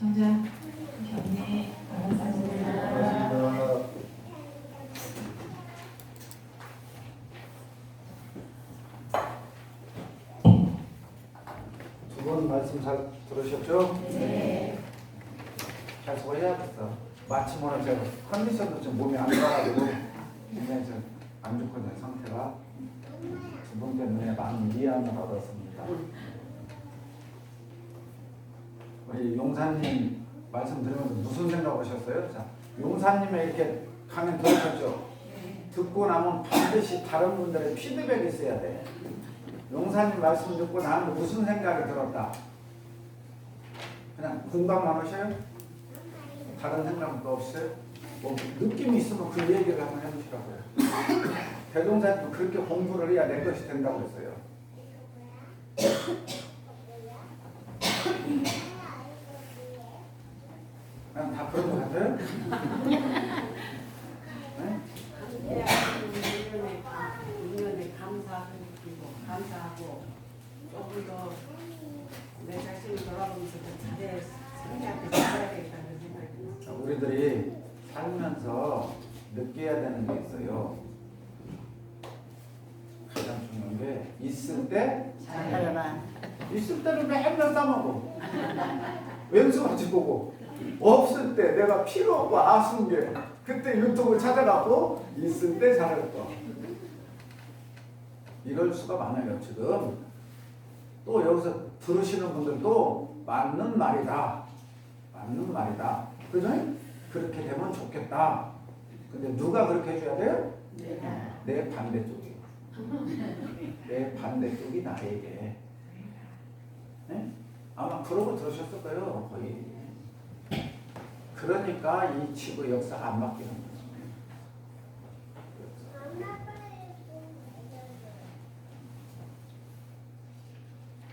정장 경례 받았습니다. 두 분 말씀 잘 들으셨죠? 네. 계속 해야겠어. 마침 오늘 제가 컨디션도 좀 몸이 안 좋아가지고 굉장히 좀 안 좋거든요, 상태가. 두 분 때문에 많은 위안을 얻었습니다. 우리 용사님 말씀 들으면서 무슨 생각 하셨어요? 자, 용사님의 이렇게 강연 들으셨죠? 듣고 나면 반드시 다른 분들의 피드백이 있어야 돼. 용사님 말씀 듣고 나는 무슨 생각이 들었다. 그냥 공감만 하셔요? 다른 생각도 없어요? 뭐 느낌이 있으면 그 얘기를 한번 해보시라고요. 대동사님도 그렇게 공부를 해야 내 것이 된다고 했어요. 그냥 다 그런 것 같아요? 네? 인연에 감사하고 조금 더 내 자신을 돌아보면서 더 잘해 승리하게 잘해야 되겠다는 생각이 들어요. 우리들이 살면서 느껴야 되는 게 있어요. 가장 중요한 게 있을 때 잘해라. 있을 때는 맨날 싸먹고 왼수같이 보고 없을 때 내가 필요하고 아쉬운 게 그때 유튜브 찾아가고 있을 때 잘할 거. 이럴 수가 많아요 지금. 또 여기서 들으시는 분들도 맞는 말이다. 맞는 말이다. 그죠? 그렇게 되면 좋겠다. 근데 누가 그렇게 해줘야 돼요? 내 반대쪽이. 내 반대쪽이 나에게. 네? 아마 그러고 들으셨을 거예요. 거의. 그러니까 이 지구 역사가 안 바뀌는 거죠.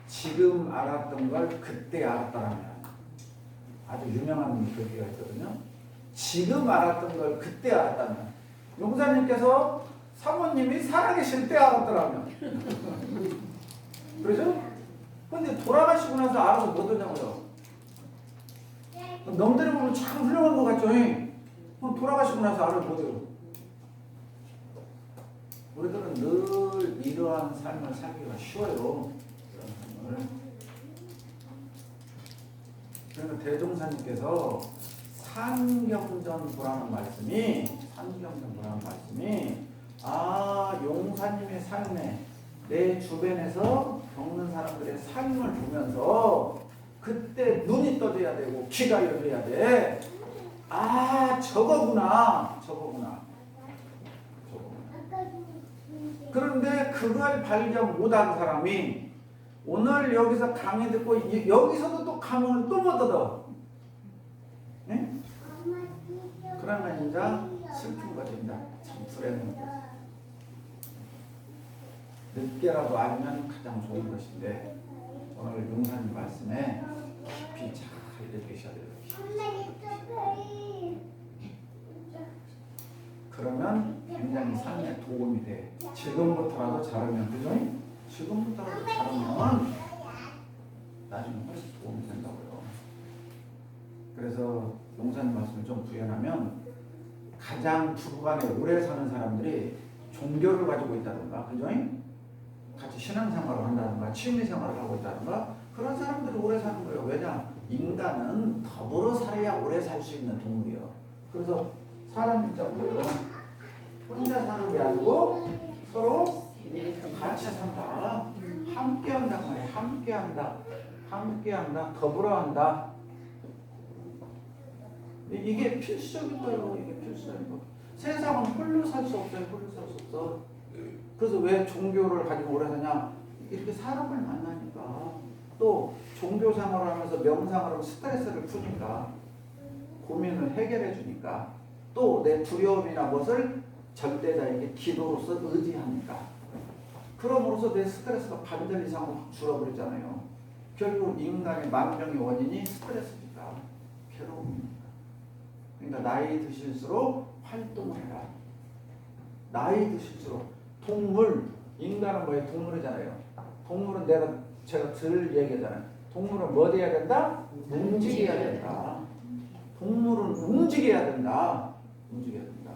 지금 알았던 걸 그때 알았다라면 아주 유명한 글귀가 있거든요. 지금 알았던 걸 그때 알았다면 용사님께서 사모님이 살아계실 때 알았더라면 그러죠? 근데 돌아가시고 나서 알아서 못 하냐고요. 넘들이 보면 참 훌륭한 것 같죠? 돌아가시고 나서 알아서 못 해요. 우리들은 늘 이러한 삶을 살기가 쉬워요. 그래서 대종사님께서 산경전보라는 말씀이 용사님의 삶에 내 주변에서 겪는 사람들의 삶을 보면서 그때 눈이 떠져야 되고 귀가 열려야 돼. 아 저거구나. 그런데 그걸 발견 못한 사람이 오늘 여기서 강의 듣고 여기서도 또 감흥을 또 못 얻어. 네? 그러면 이제 슬픈 거죠. 이제 참 불행한 거죠. 늦게라도 알면 가장 좋은 것인데 오늘 용사님 말씀에 깊이 잘 느끼셔야 돼요. 그러면 굉장히 삶에 도움이 돼. 지금부터라도 잘하면 그죠? 지금부터라도 잘하면 나중에 훨씬 도움이 된다고요. 그래서 용사님 말씀을 좀 구현하면 가장 부부간에 오래 사는 사람들이 종교를 가지고 있다든가 그죠? 같이 신앙생활을 한다든가 취미생활을 하고 있다든가 그런 사람들이 오래 사는 거예요. 왜냐? 인간은 더불어 살아야 오래 살 수 있는 동물이에요. 그래서 사람 입장으로 혼자 사는 게 아니고 서로 같이 산다. 함께 한다 말이야. 함께 한다. 더불어 한다. 이게 필수적인 거예요. 이게 필수적인 거. 세상은 홀로 살 수 없어요. 그래서 왜 종교를 가지고 오래 사냐? 이렇게 사람을 만나니까 또 종교 생활을 하면서 명상을 하면 스트레스를 푸니까 고민을 해결해 주니까 또 내 두려움이나 것을 절대자에게 기도로서 의지하니까 그럼으로써 내 스트레스가 반절 이상으로 확 줄어버리잖아요. 결국 인간의 만병의 원인이 스트레스니까 괴로움입니다. 그러니까 나이 드실수록 활동을 해라. 나이 드실수록 인간은 뭐예요? 동물이잖아요. 동물은 제가 늘 얘기하잖아요. 동물은 뭐 돼야 된다? 움직여야 된다. 동물은 움직여야 된다. 움직여야 된다.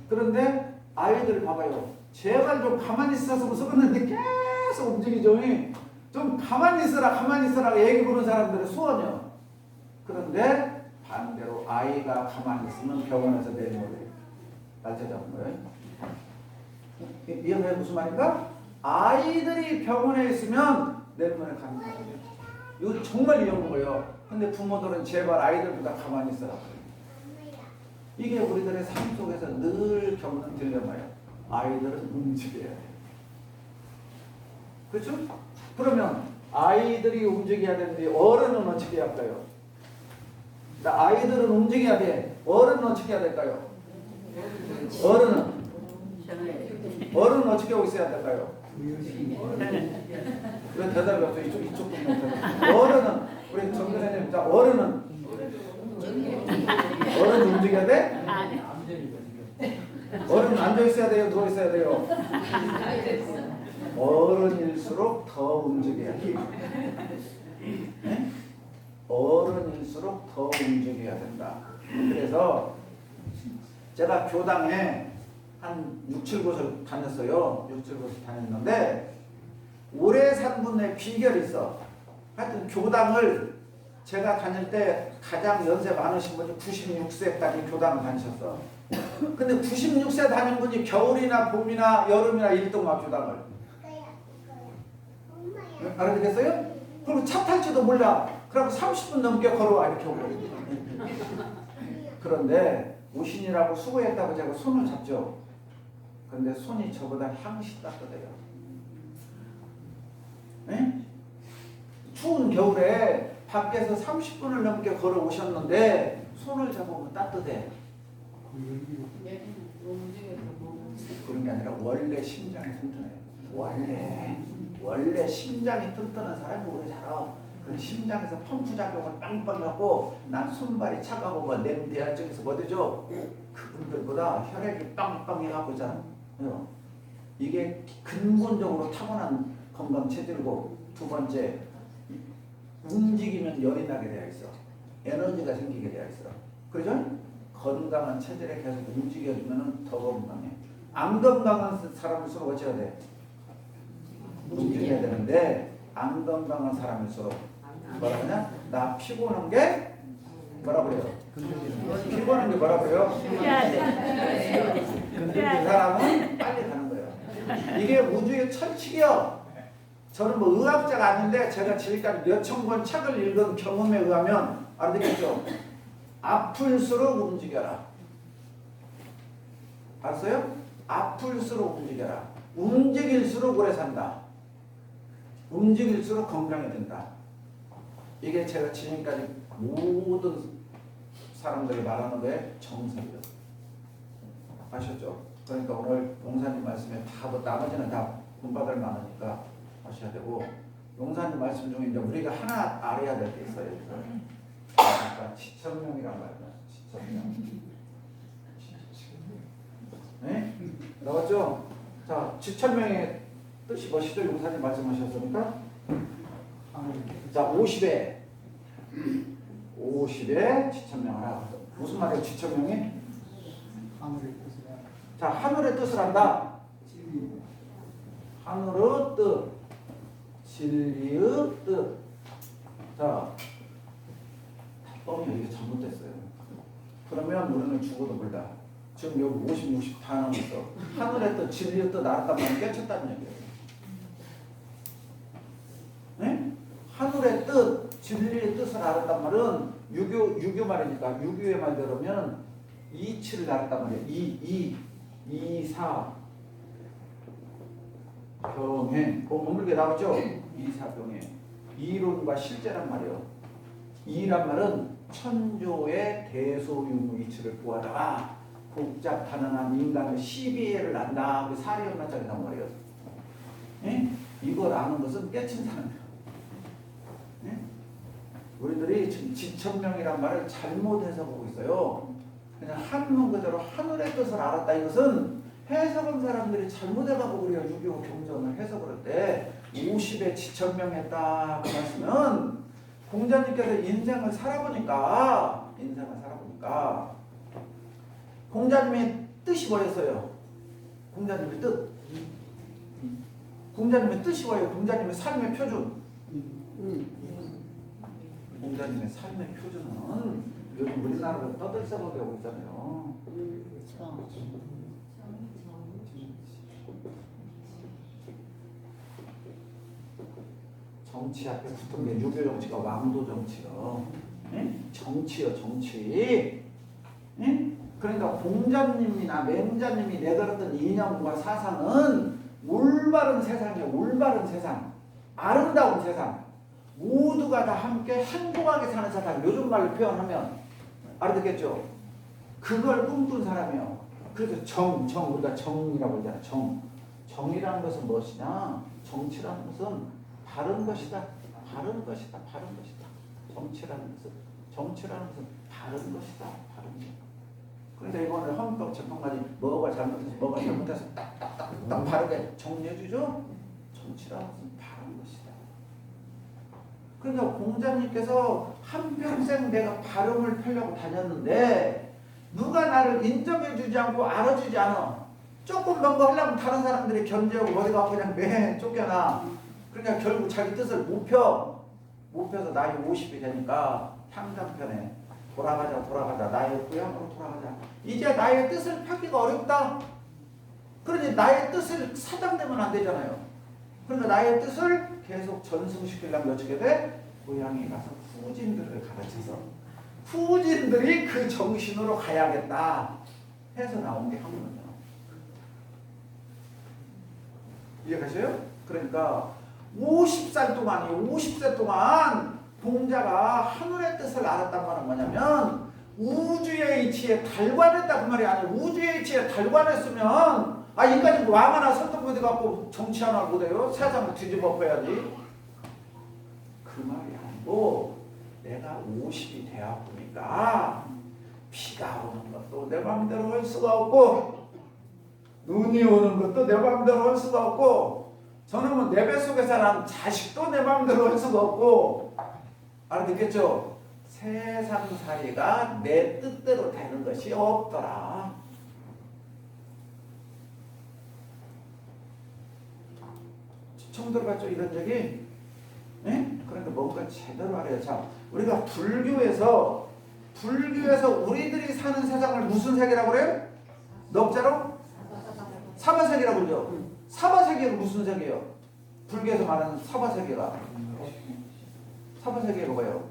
그런데 아이들 봐봐요. 제발 좀 가만히 있어서 그러는데 계속 움직이죠. 좀 가만히 있어라 가만히 있어라 얘기 부르는 사람들의 소원이요. 그런데 반대로 아이가 가만히 있으면 병원에서 내린 거예요. 날짜 잡은 거예요. 이해가 무슨 말인가? 아이들이 병원에 있으면 내일모레 가는 거예요. 이거 정말 위험한 거예요. 근데 부모들은 제발 아이들보다 가만히 있어라. 이게 우리들의 삶 속에서 늘 겪는 딜레마예요. 아이들은 움직여야 돼요. 그렇죠? 그러면 아이들이 움직여야 되는데 어른은 어떻게 할까요? 아이들은 움직여야 돼. 어른은 어떻게 해야 될까요? 어른은 어떻게 하고 있어야 될까요? 왜 대답이 없어요? 이쪽 어른은 우리 정 교수님, 자 어른은 움직여야 돼? 어른은 앉아 있어야 돼요? 누워 있어야 돼요? 어른일수록 더 움직여야 돼. 네? 어른일수록 더 움직여야 된다. 그래서 제가 교당에 한 6, 7곳을 다녔어요. 6, 7곳을 다녔는데 오래 산 분의 비결이 있어. 하여튼 교당을 제가 다닐 때 가장 연세 많으신 분이 96세까지 교당을 다니셨어. 근데 96세 다닌 분이 겨울이나 봄이나 여름이나 1등막 교당을. 알아듣겠어요? 그리고 차 탈지도 몰라. 그럼 30분 넘게 걸어와 이렇게 오고. 그런데 오신이라고 수고했다고 제가 손을 잡죠. 그런데 손이 저보다 향시 따뜻해요. 네? 추운 겨울에 밖에서 30분을 넘게 걸어오셨는데 손을 잡으면 따뜻해. 그런 게 아니라 원래 심장이 튼튼해요. 원래 심장이 튼튼한 사람이 오래 살아. 그 심장에서 펌프 작용을 빵빵 하고 난 손발이 차가워 뭐 냄새야 저기서 뭐 되죠? 그분들보다 혈액이 빵빵 해갖고 있잖아. 이게 근본적으로 타고난 건강 체질이고, 두 번째 움직이면 열이 나게 되어 있어. 에너지가 생기게 되어 있어. 그렇죠? 건강한 체질에 계속 움직여주면 더 건강해. 안 건강한 사람일수록 어찌해야 돼? 움직여야 되는데 안 건강한 사람일수록 뭐라 그러냐? 나 피곤한 게 뭐라 그래요? 피곤한 게 뭐라 그래요? 근데 그 사람은 빨리 가는 거예요. 이게 우주의 철칙이요. 저는 뭐 의학자가 아닌데 제가 지금까지 몇천 권 책을 읽은 경험에 의하면 알아듣겠죠? 아플수록 움직여라. 알았어요? 아플수록 움직여라. 움직일수록 오래 산다. 움직일수록 건강해진다. 이게 제가 지금까지 모든 사람들이 말하는 거에 정석이에요. 아셨죠? 그러니까 오늘 용사님 말씀에 다 나머지는 다 본받을 많으니까 하셔야 되고, 용사님 말씀 중에 이제 우리가 하나 알아야 될 게 있어요. 그러니까 지천명이란 말이야. 지천명. 네? 나왔죠? 자, 지천명의 뜻이 뭐시죠? 용사님 말씀하셨으니까. 자, 50에 지천명 하나. 무슨 말이에요? 지천명이? 자, 하늘의 뜻을 안다. 하늘의 뜻, 진리의 뜻. 자, 답변이 이게 잘못됐어요. 그러면 우리는 죽어도 몰라. 지금 여기 50, 60 다 나오고 있어. 하늘의 뜻, 진리의 뜻 알았단 말은 깨쳤다는 얘기예요. 네? 하늘의 뜻, 진리의 뜻을 알았단 말은 유교 말이니까 유교의 말대로면 이치를 알았단 말이에요. 이사 병행. 오늘게 나왔죠? 이사병행. 이론과 실제란 말이에요. 이란 말은 천조의 대소유무 이치를 구하다가 복잡가능한 인간의 시비를 안다. 그 사리연마짜리 나온 말이에요. 예? 이걸 아는 것은 깨친 사람이에요. 예? 우리들이 지금 지천명이란 말을 잘못 해석하고 있어요. 그냥 한문 그대로 하늘의 뜻을 알았다. 이것은 해석한 사람들이 잘못해가고 우리가 유교 경전을 해석을 할 때 50에 지천명했다 그 말씀은 공자님께서 인생을 살아보니까 공자님의 뜻이 뭐였어요? 공자님의 뜻. 공자님의 뜻이 뭐예요? 공자님의 삶의 표준. 공자님의 삶의 표준은 요즘 우리나라가 떠들썩하게 하고 있잖아요. 정치 앞에 붙은 게 유교 정치가 왕도 정치요. 정치요, 정치. 그러니까 공자님이나 맹자님이 내걸었던 이념과 사상은 올바른 세상이에요. 올바른 세상. 아름다운 세상. 모두가 다 함께 행복하게 사는 세상. 요즘 말로 표현하면 알아듣겠죠? 그걸 꿈꾼 사람이에요. 그래서 우리가 정이라고 하잖아. 정이라는 것은 무엇이냐? 정치라는 것은 바른 것이다. 바른 것이다. 정치라는 것은 바른 것이다. 그런데 이거는 헌법 재판관이 뭐가 잘못해서 딱딱딱 바르게 정리해주죠? 정치라는 것은 바른 것이다. 그러니까 공자님께서 한평생 내가 발음을 펴려고 다녔는데 누가 나를 인정해주지 않고 알아주지 않아. 조금 뭔가 하려면 다른 사람들이 견제하고 어디 가고 그냥 매 쫓겨나. 그러니까 결국 자기 뜻을 못 펴서 나이 50이 되니까 향장편에 돌아가자 나의 고향으로 돌아가자. 이제 나의 뜻을 펴기가 어렵다. 그러니 나의 뜻을 사장되면 안 되잖아요. 그러니까 나의 뜻을 계속 전승시키려면 어떻게 돼? 고향에 가서 후진들을 가르쳐서 후진들이 그 정신으로 가야겠다 해서 나온 게 한문이에요. 이해가세요? 그러니까 50살 동안 공자가 하늘의 뜻을 알았단 말은 뭐냐면 우주의 이치에 달관했다 그 말이 아니에요. 우주의 이치에 달관했으면 인간이 왕 하나 선택 못해갖고 정치 하나 못해요? 세상을 뒤집어 엎어야지. 그 말이 아니고 내가 50이 되어 보니까 비가 오는 것도 내 마음대로 할 수가 없고 눈이 오는 것도 내 마음대로 할 수가 없고 저놈은 내 뱃속에 사는 자식도 내 마음대로 할 수가 없고 알아듣겠죠? 세상살이가 내 뜻대로 되는 것이 없더라. 처음 들어봤죠? 이런 얘기? 네? 그러니까 뭔가 제대로 알아야. 자, 우리가 불교에서 우리들이 사는 세상을 무슨 세계라고 그래요? 넉자로? 사바세계라고 그러죠? 사바세계가 무슨 세계예요? 불교에서 말하는 사바세계가 뭐예요?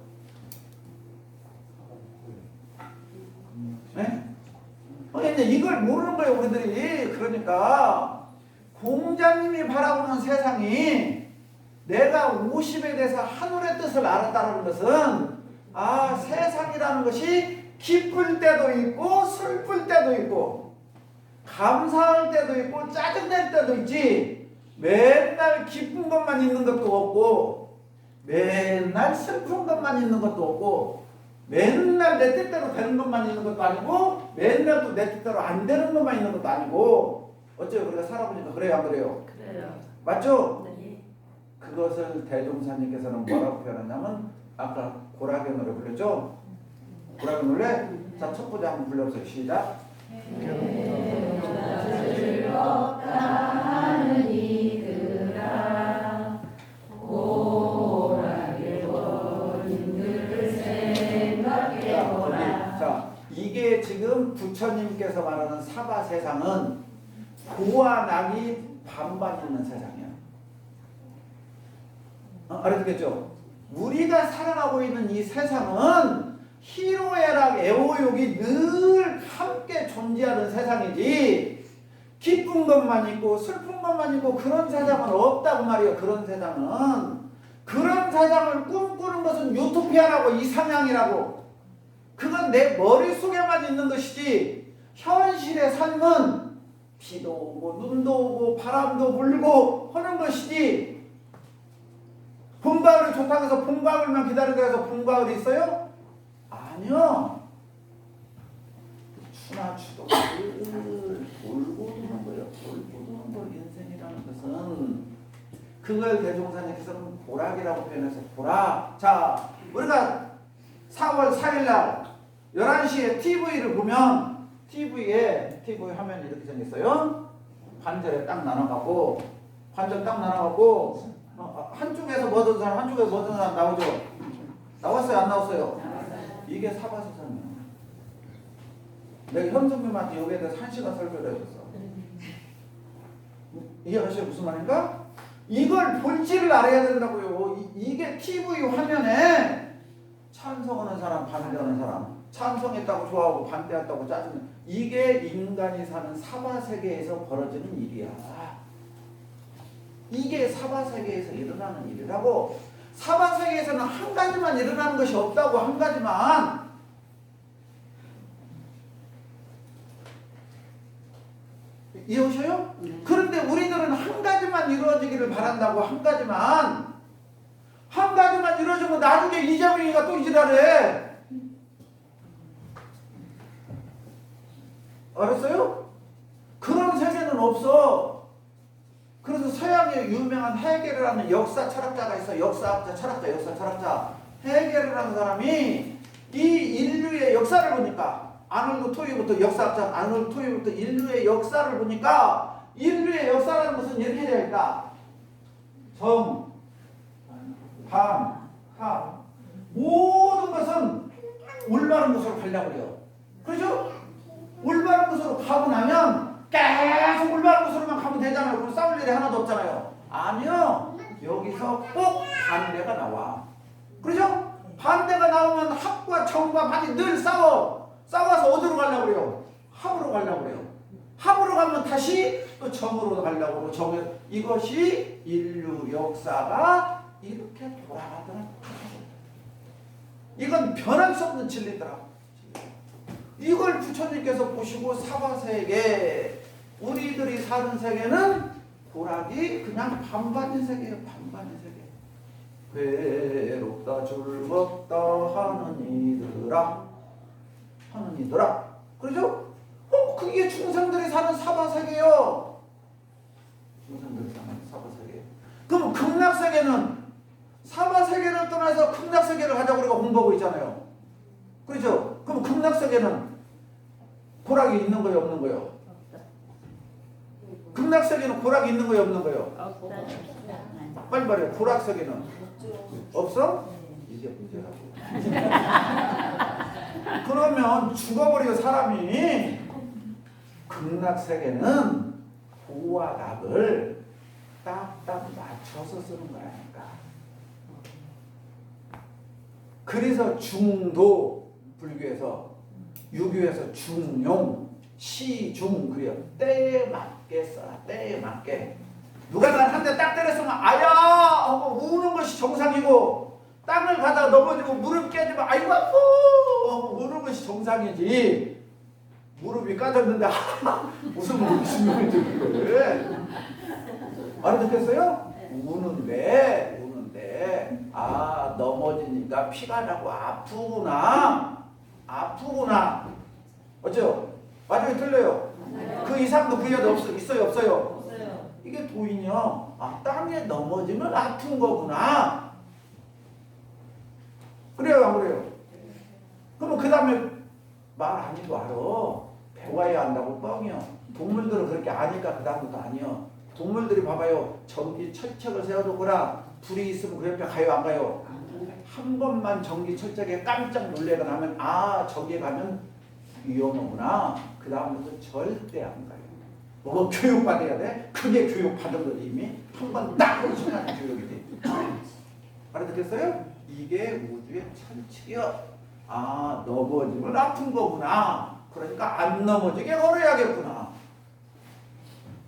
네? 이제 이걸 모르는 거예요 우리들이. 그러니까 공자님이 바라보는 세상이 내가 50에 대해서 하늘의 뜻을 알았다는 것은 세상이라는 것이 기쁠 때도 있고 슬플 때도 있고 감사할 때도 있고 짜증낼 때도 있지. 맨날 기쁜 것만 있는 것도 없고 맨날 슬픈 것만 있는 것도 없고 맨날 내 뜻대로 되는 것만 있는 것도 아니고 맨날 또 내 뜻대로 안 되는 것만 있는 것도 아니고 어째요? 우리가 살아보니까 그래요 안 그래요? 그래요. 맞죠? 네. 그것을 대종사님께서는 뭐라고 표현하냐면 아까 고라게 노래 불렀죠? 고라게 노래? 자, 첫 번째 한번 불러보세요. 시작. 즐겁다 하는 이들아 고라게 원인들을 생각해보라. 자, 이게 지금 부처님께서 말하는 사바 세상은 고와 낙이 반반 있는 세상이야. 알아듣겠죠? 우리가 살아가고 있는 이 세상은 희로애락 애호욕이 늘 함께 존재하는 세상이지 기쁜 것만 있고 슬픈 것만 있고 그런 세상은 없다고 말이에요. 그런 세상을 꿈꾸는 것은 유토피아라고 이상향이라고. 그건 내 머릿속에만 있는 것이지 현실의 삶은 비도 오고 눈도 오고 바람도 불고 하는 것이지. 봄가을이 좋다고 해서 봄가을만 기다리고 해서 봄가을이 있어요? 아니요. 추나 추도 늘 돌고 도는 거예요. 돌고 도는 거. 인생이라는 것은 그 그걸 대종사님께서는 보락이라고 표현해서 보락. 자, 우리가 4월 4일 날 11시에 TV를 보면 TV에 TV 화면이 이렇게 생겼어요. 관절에 딱 나눠가고 관절 딱 나눠가고 한쪽에서 뭐 얻은 사람 한쪽에서 뭐 얻은 사람 나오죠. 나왔어요 안 나왔어요? 이게 사바세상이에요. 내가 현성님한테 여기에 대해서 1시간 설교를 해줬어. 이해하시죠? 무슨 말인가? 이걸 볼지를 알아야 된다고요. 이게 TV 화면에 찬성하는 사람, 반대하는 사람, 찬성했다고 좋아하고 반대했다고 짜증내. 이게 인간이 사는 사바세계에서 벌어지는 일이야. 이게 사바세계에서 일어나는 일이라고. 사바세계에서는 한 가지만 일어나는 것이 없다고. 한 가지만. 이해오셔요? 그런데 우리들은 한 가지만 이루어지기를 바란다고. 한 가지만 이루어지면 나중에 이재명이가 또 지랄해. 알았어요? 그런 세계는 없어. 그래서 서양의 유명한 헤겔이라는 역사 철학자가 있어. 역사학자, 철학자, 역사 철학자. 헤겔이라는 사람이 이 인류의 역사를 보니까 아놀드 토이부터 역사학자 아놀드 토이부터 인류의 역사를 보니까 인류의 역사라는 것은 이렇게 되어 있다. 정, 반, 하 모든 것은 올바른 곳으로 가려고 해요. 그렇죠? 올바른 곳으로 가고 나면 계속 올바른 곳으로만 가면 되잖아요. 그럼 싸울 일이 하나도 없잖아요. 아니요. 여기서 꼭 반대가 나와. 그렇죠? 반대가 나오면 합과 정과 반이 늘 싸워. 싸워서 어디로 가려고 그래요? 합으로 가려고 그래요. 합으로 가면 다시 또 정으로 가려고 그러고 이것이 인류 역사가 이렇게 돌아가더라. 이건 변할 수 없는 진리더라. 이걸 부처님께서 보시고 사바세계, 우리들이 사는 세계는 고락이 그냥 반반인 세계예요. 반반인 세계. 괴롭다 즐겁다 하는 이들아. 그렇죠? 그게 중생들이 사는 사바세계요. 중생들이 사는 사바세계. 그럼 극락세계는 사바세계를 떠나서 극락세계를 가자고 우리가 공부하고 있잖아요. 그렇죠? 그럼 극락세계는 고락이 있는 거예요, 없는 거예요? 극락세계는 고락이 있는 거예요, 없는 거예요? 빨리 말해요. 고락세계는 없어? 이게 문제라고. 그러면 죽어버려 사람이. 극락세계는 고와 낙을 딱딱 맞춰서 쓰는 거라니까. 그래서 중도, 불교에서 유교에서 중용, 시중 그래요. 때에 맞게 써라. 때에 맞게. 누가 난 한 대 딱 때렸으면 아야 하고 우는 것이 정상이고, 땅을 가다가 넘어지고 무릎 깨지면 아이고 아프 하고 우는 것이 정상이지. 무릎이 까졌는데 웃으면 웃으면 그래. 알아듣겠어요? 우는데 넘어지니까 피가 나고 아프구나. 어쩌요? 맞아요, 틀려요? 그 이상도 그 이하도 있어요, 없어요? 이게 도인이요. 땅에 넘어지면 아픈 거구나. 그래요, 안 그래요? 그러면 그 다음에 말 아니고 알아. 배워야 한다고 뻥이요. 동물들은 그렇게 아니까 그 다음부터 아니요. 동물들이 봐봐요. 전기 철책을 세워두거나 불이 있으면 그 옆에 가요, 안 가요? 한 번만 전기 철책에 깜짝 놀래가 나면 저기에 가면 위험하구나. 그 다음부터 절대 안 가요. 뭐 교육받아야 돼? 그게 교육받은 거지. 이미 한 번 딱 하고 시작하는 교육이지. 알아듣겠어요? 이게 우주의 철칙이요. 넘어지면 아픈 거구나. 그러니까 안 넘어지게 걸어야겠구나.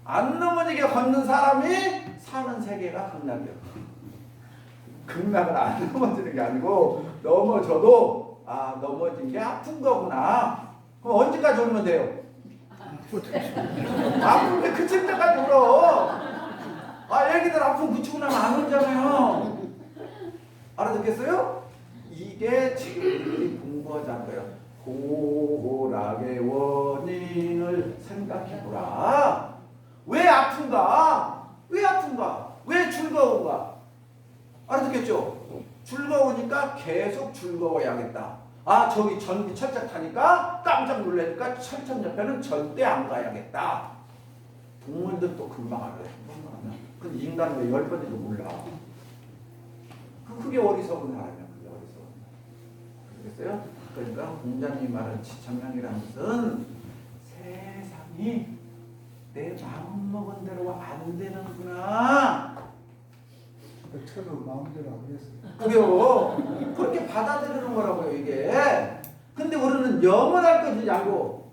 안 넘어지게 걷는 사람이 사는 세계가 극락이에요. 극락은 안 넘어지는 게 아니고 넘어져도 넘어진 게 아픈 거구나. 그럼 언제까지 울면 돼요? 아픈 게 그칠 때까지 울어. 애기들 아픈 그치고 나면 안 울잖아요. 알아듣겠어요? 이게 지금 우리 공부하자는 거예요. 고락의 원인을 생각해보라. 왜 아픈가? 왜 즐거운가? 알아듣겠죠? 즐거우니까 계속 즐거워야겠다. 아, 저기 전기 철책 타니까 깜짝 놀라니까 철천 옆에는 절대 안 가야겠다. 동물들도 금방 알아요. 근데 인간은 왜 10번인지도 몰라. 그게 어리석은 사람이야. 그게 어리석은 사람. 그랬어요? 그러니까 공자님 말한 지천명이라는 것은 세상이 내 마음먹은 대로 안 되는구나. 처럼 마음대로 안 그랬어요. 그래요. 그렇게 받아들이는 거라고요, 이게. 근데 우리는 영원할 것인지 알고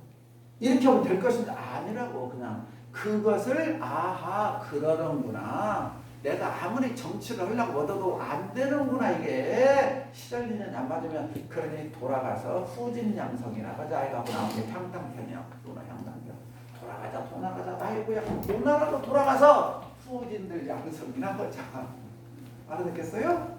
이렇게 하면 될 것인지 아니라고. 그냥 그것을 아하 그러는구나. 내가 아무리 정치를 하려고 얻어도 안 되는구나. 이게 시절리는 안 맞으면 그러니 돌아가서 후진양성이나 하자 해갖고 나온 게 향당편이야. 누나 향당편. 돌아가자. 아이고야. 누나라도 돌아가서 후진들 양성이나 하자. 알아듣겠어요?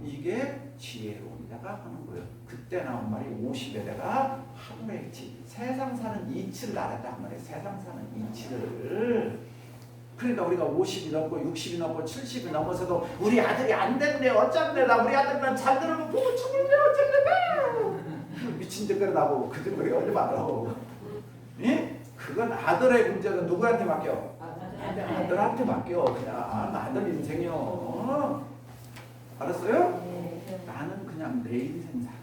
이게 지혜로운 자가 하는 거예요. 그때 나온 말이 50에 내가 하늘의 이치, 세상 사는 이치를 알았단 말이에요. 세상 사는 이치를. 그러니까 우리가 50이 넘고 60이 넘고 70이 넘어서도 우리 아들이 안 됐네 어쩐네 나 우리 아들만 잘 들으면 보고 죽을래 어쩌네 미친 짓거리 나보고 그 짓거리 얼마나 하고. 예? 그건 아들의 문제는 누구한테 맡겨? 아들한테 맡겨. 그냥 아들 인생이요. 알았어요? 나는 그냥 내 인생 살아.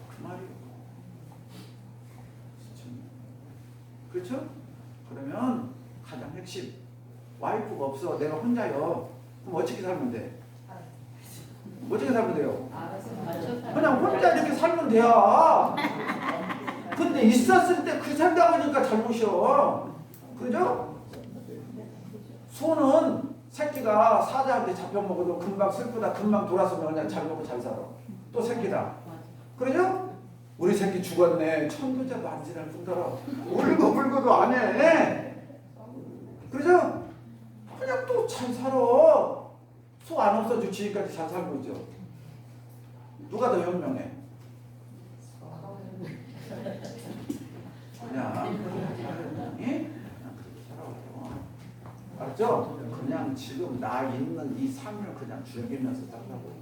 그 말이에요. 그렇죠? 그러면 가장 핵심. 와이프가 없어. 내가 혼자요. 그럼 어떻게 살면 돼? 어떻게 살면 돼요? 그냥 혼자 이렇게 살면 돼요. 근데 있었을 때 그 생각하니까 잘못이요. 그죠? 소는 새끼가 사자한테 잡혀먹어도 금방 슬프다 금방 돌아서면 그냥 잘 먹고 잘 살아. 또 새끼다. 그러죠? 우리 새끼 죽었네. 천부자도 안 지날 뿐더러 울고불고도 안 해. 그러죠? 그냥 또 잘 살아. 소 안 없어도 지금까지 잘 살고 있죠. 누가 더 현명해? 그냥 예? 알았죠? 그냥 지금 나 있는 이 삶을 그냥 즐기면서 살라고.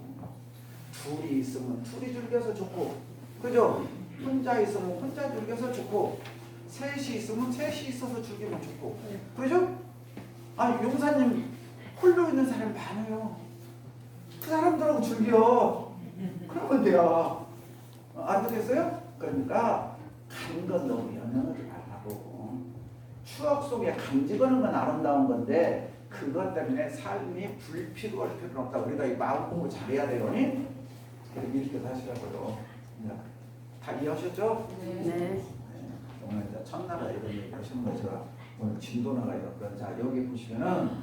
둘이 있으면 둘이 즐겨서 좋고, 그죠? 혼자 있으면 혼자 즐겨서 좋고, 셋이 있으면 셋이 있어서 즐기면 좋고, 그죠? 아니 용사님 홀로 있는 사람이 많아요. 그 사람들하고 즐겨. 그러면 돼요. 알아듣겠어요? 그러니까 간 건 너무 연연하지 말라고. 추억 속에 간직하는 건 아름다운 건데 그것 때문에 삶이 불필요할 필요는 없다. 우리가 이 마음 공부 잘해야 돼요. 이렇게 하시라고요. 다 이해하셨죠? 네. 오늘 이제 첫날에 이런 얘기 하시는 거 제가 오늘 진도 나가요. 자 여기 보시면은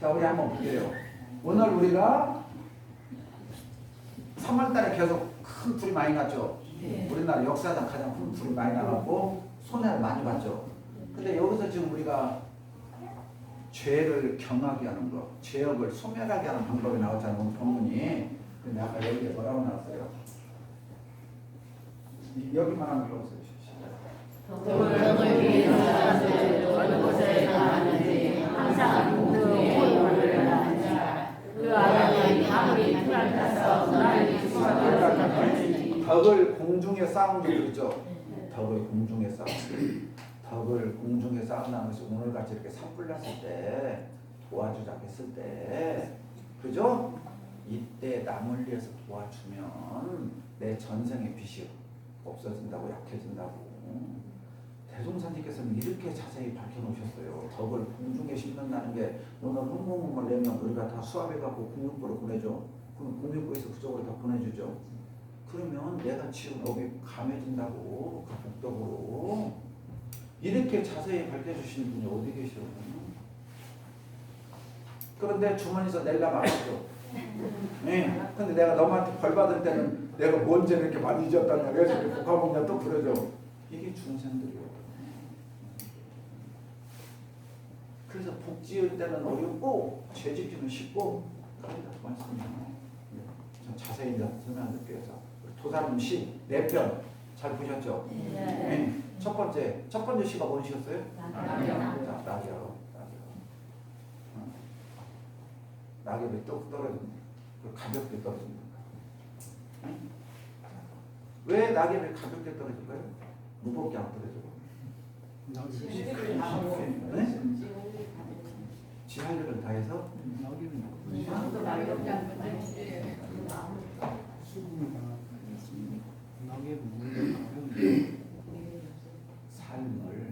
자 우리 한번 볼게요. 오늘 우리가 3월달에 계속 큰 불이 많이 났죠. 우리나라 역사상 가장 큰 불이 많이 나갔고 손해를 많이 봤죠. 근데 여기서 지금 우리가 죄를 경하게 하는 거, 죄업을 소멸하게 하는 방법이 나왔잖아요. 오늘 본문이. 근데 아까 여기에 뭐라고 나왔어요? 여기만 한번 읽어보세요. 돈을 위해서 사람들 어느 곳에 나왔는지 항상 공중에 오르는 자, 그 아람이 아무리 풀을 타서 나를 수확하였을지 덕을 공중에 쌓은 게 그렇죠. 덕을 공중에 쌓은 덕을 공중에 쌓는다는 것이 오늘같이 이렇게 산불 났을 때 도와주자 했을 때 그죠? 이때 남을 위해서 도와주면 내 전생의 빚이 없어진다고 약해진다고 대종사님께서는 이렇게 자세히 밝혀놓으셨어요. 덕을 공중에 심는다는 게 오늘 흥공을 내면 우리가 다 수합해갖고 국민부로 보내죠. 그럼 국민부에서 그쪽으로 다 보내주죠. 그러면 내가 지금 여기 감해진다고 그 복덕으로 이렇게 자세히 밝혀주시는 분이 어디 계시요? 그런데 주머니에서 내려면 안 하죠. 네. 근데 내가 너한테 벌 받을 때는 내가 뭔 죄를 이렇게 많이 지었단 말이야. 저기 복화봉냐 또 그러죠. 이게 중생들이요. 그래서 복 지을 때는 어렵고 죄 짓기는 쉽고 그러다 말씀이잖아요. 자세히 설명드릴게요. 도사님 시 4편 잘 보셨죠? 네. 첫 번째 시가 뭔 시였어요? 낙이요. 낙엽이 뚝 떨어집니다. 가볍게 떨어집니다. 왜 낙엽이 가볍게 떨어질까요? 무겁게 안 떨어져요. 네? 지활력을 다해서 삶은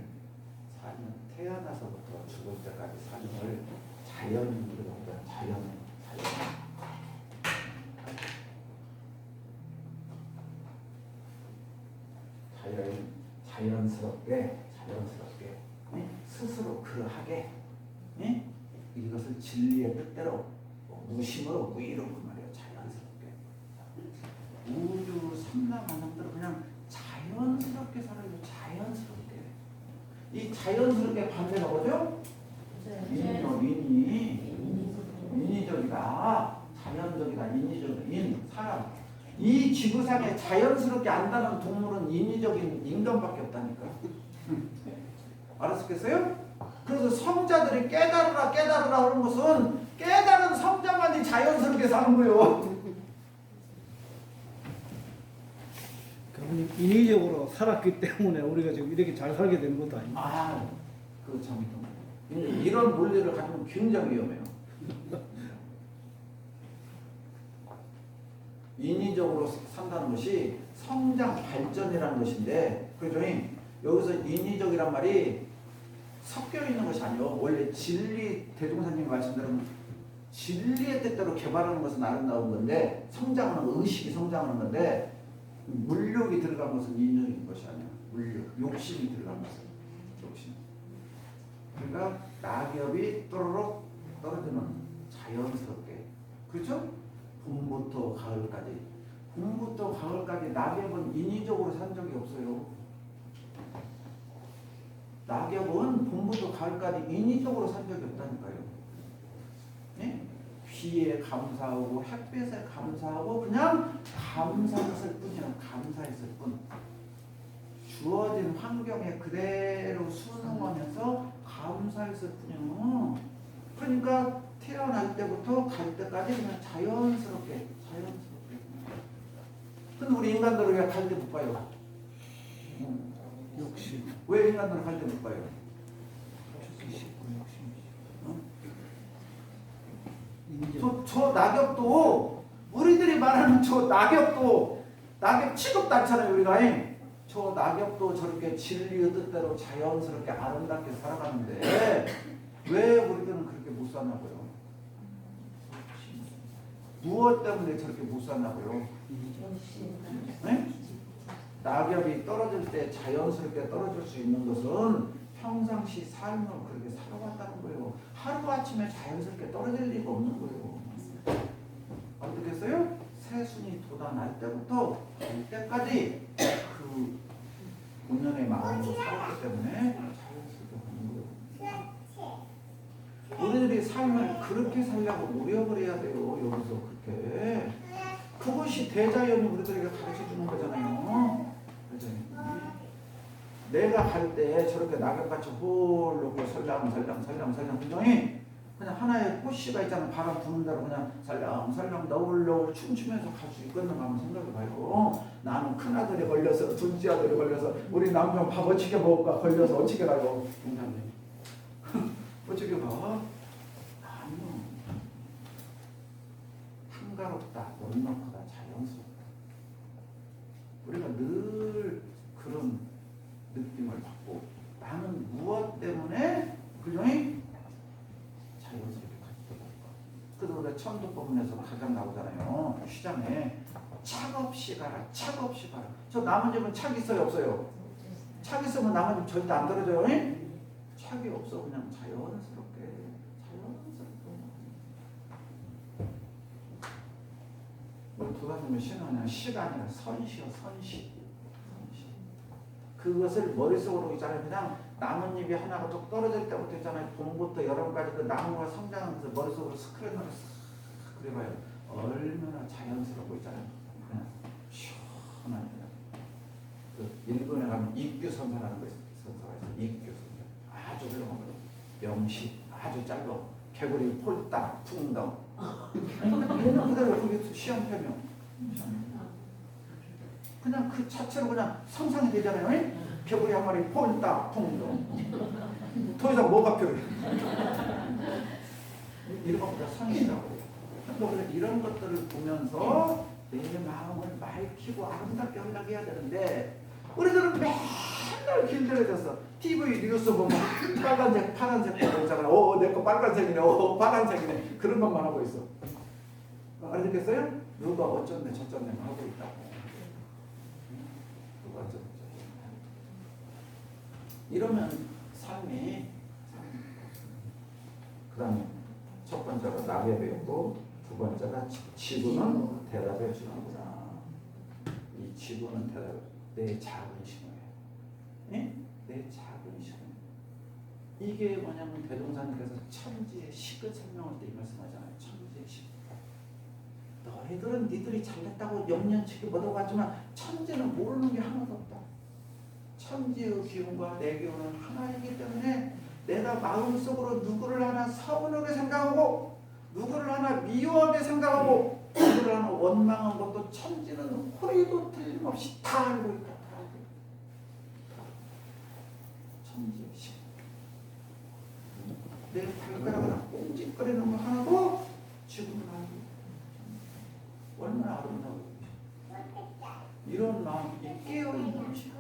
태어나서부터 죽을 때까지 삶을 자연으로 자연스럽게 스스로 그러하게 이것을 진리의 뜻대로 무심으로 무의로 그 말이에요. 자연스럽게 우주 삼라만상대로 그냥 자연스럽게 살아요. 자연스럽게 이 자연스럽게 반대가 뭐죠? 인위적이다. 자연적이다. 인위적이다. 사람 이 지구상에 자연스럽게 안다는 동물은 인위적인 인간밖에 없다니까. 알았겠어요? 그래서 성자들이 깨달으라 하는 것은 깨달은 성자만이 자연스럽게 사는 거예요. 그분이 인위적으로 살았기 때문에 우리가 지금 이렇게 잘 살게 된 것도 아닙니다. 그거 참 이런 논리를 가지면 굉장히 위험해요. 인위적으로 산다는 것이 성장 발전이라는 것인데, 그죠? 여기서 인위적이란 말이 섞여 있는 것이 아니요. 원래 진리 대종사님 말씀대로는 진리의 뜻대로 개발하는 것은 아름다운 건데, 성장하는 의식이 성장하는 건데, 물욕이 들어간 것은 인위적인 것이 아니야. 물욕, 욕심이 들어간 것은 욕심. 그러니까 낙엽이 또르륵 떨어지는 자연스럽게, 그렇죠? 봄부터 가을까지 낙엽은 인위적으로 산 적이 없어요. 낙엽은 봄부터 가을까지 인위적으로 산 적이 없다니까요. 네? 비에 감사하고 햇빛에 감사하고 그냥 감사했을 뿐이야. 감사했을 뿐. 주어진 환경에 그대로 순응하면서 감사했을 뿐이야. 그러니까 태어날 때부터 갈 때까지 그냥 자연스럽게. 근데 우리 인간들은 왜 갈 때 못 가요? 욕심. 왜 인간들은 갈 때 못 가요? 저 낙엽도 우리들이 말하는 저 낙엽 취급도 않잖아요. 우리가 저 낙엽도 저렇게 진리의 뜻대로 자연스럽게 아름답게 살아가는데 왜 우리들은 그렇게 못 사냐고요? 무엇 때문에 저렇게 못 사냐고요? 네? 낙엽이 떨어질 때 자연스럽게 떨어질 수 있는 것은 평상시 삶을 그렇게 살아왔다는 거예요. 하루아침에 자연스럽게 떨어질 리가 없는 거예요. 어떻겠어요? 새순이 돋아날 때부터 갈 때까지 그 본연의 마음으로 살았기 때문에 자연스럽게 하는 거예요. 우리들이 삶을 그렇게 살려고 노력을 해야 돼요. 여기서 그렇게. 그것이 대자연이 우리들에게 가르쳐주는 거잖아요. 내가 갈 때 저렇게 낙엽같이 홀로 살랑 굉장히 그냥 하나의 꽃씨가 있잖아. 바람 부는 대로 그냥 살랑 너울너울 춤추면서 갈 수 있겠는가 한번 생각해봐요. 나는 큰아들이 걸려서 둘째 아들이 걸려서 우리 남편 밥 어떻게 먹을까 걸려서 어떻게 가요? 공장님 어떻게 가? 아니요. 한가롭다, 넉넉하다, 자연스럽다. 우리가 늘 그런 느낌을 받고 나는 무엇 때문에 그종이 자연스럽게 가지고 그래서 우리가 천도법문에서 가장 나오잖아요. 시장에 착 없이 가라. 저 남은 집은 착 있어요 없어요? 착 있으면 남은 집 절대 안 떨어져요. 착이 없어. 그냥 자연스럽게 우리 도사님의 신앙은 시가 아니라 선시요. 그것을 머릿속으로 있잖아요. 그냥 나뭇잎이 하나가 쭉 떨어질 때부터 있잖아요. 봄부터 여름까지 그 나무가 성장하면서 머릿속으로 스크린으로 싹 그려봐요. 얼마나 자연스럽고 있잖아요. 그냥 시원하게. 그 일본에 가면 입규선사라는 거 있어요. 선사가 있어요. 입규선사. 아주 훌륭한 거. 명시 아주 짧고 개구리 폴딱 풍덩 있는 그대로 그게 시험표명. 그냥 그 자체로 그냥 상상이 되잖아요. 개구리 한 마리 폴딱 풍도. 더 이상 뭐가 필요해? 이런 것보다 상이라고. 그래서 이런 것들을 보면서 내 마음을 맑히고 아름답게 하려고 해야 되는데 우리들은 맨날 길들여졌어. TV 뉴스 보면 빨간색, 파란색 보잖아. 내 거 빨간색이네. 파란색이네. 그런 것만 하고 있어. 알겠어요? 누가 어쩐네 저쩐네 하고 있다고. 누가 어쩐네 저쩐네. 이러면 삶이 그 다음에 첫 번째가 나게 배우고 두 번째가 지구는 대답해 주는구나. 이 지구는 대답해. 내 작은 신호예요. 예? 내 작은 신호. 이게 뭐냐면 대동사님께서 천지의 식을 설명할 때 이 말씀하잖아요. 천지의 식. 너희들은 니들이 잘됐다고 영년치게 얻어갔지만 천지는 모르는 게 하나도 없다. 천지의 기운과 내 기운은 하나이기 때문에 내가 마음속으로 누구를 하나 서운하게 생각하고 누구를 하나 미워하게 생각하고 누구를 하나 원망한 것도 천지는 허리도 틀림없이 다 알고 있다. 다 알고 있다. 천지의 식. 내 발가락 하나 꽁짓거리는 거 하나도 지금은 알고 있다. 얼마나 아름다워. 이런 마음이 깨어있는 것이야.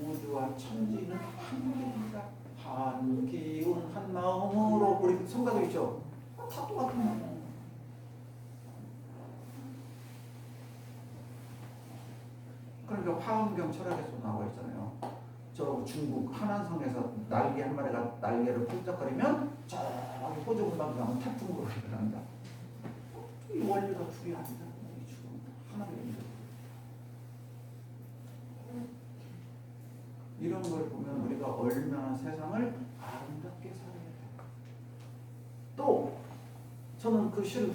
우주와 천지는 한 개입니다. 한 기운 한 마음으로 우리 성가도 있죠. 다 똑같은 마음. 그러니까 화엄경 철학에서 나와 있잖아요. 저 중국 하난성에서 날개 한 마리가 날개를 펄쩍거리면 저기 호주 금방 가면 태풍으로 일어난다. 이 원리가 둘이 아니다. 이 죽음 하나님입니다. 이런 걸 보면 우리가 얼마나 세상을 아름답게 살아야 돼. 또 저는 그 시를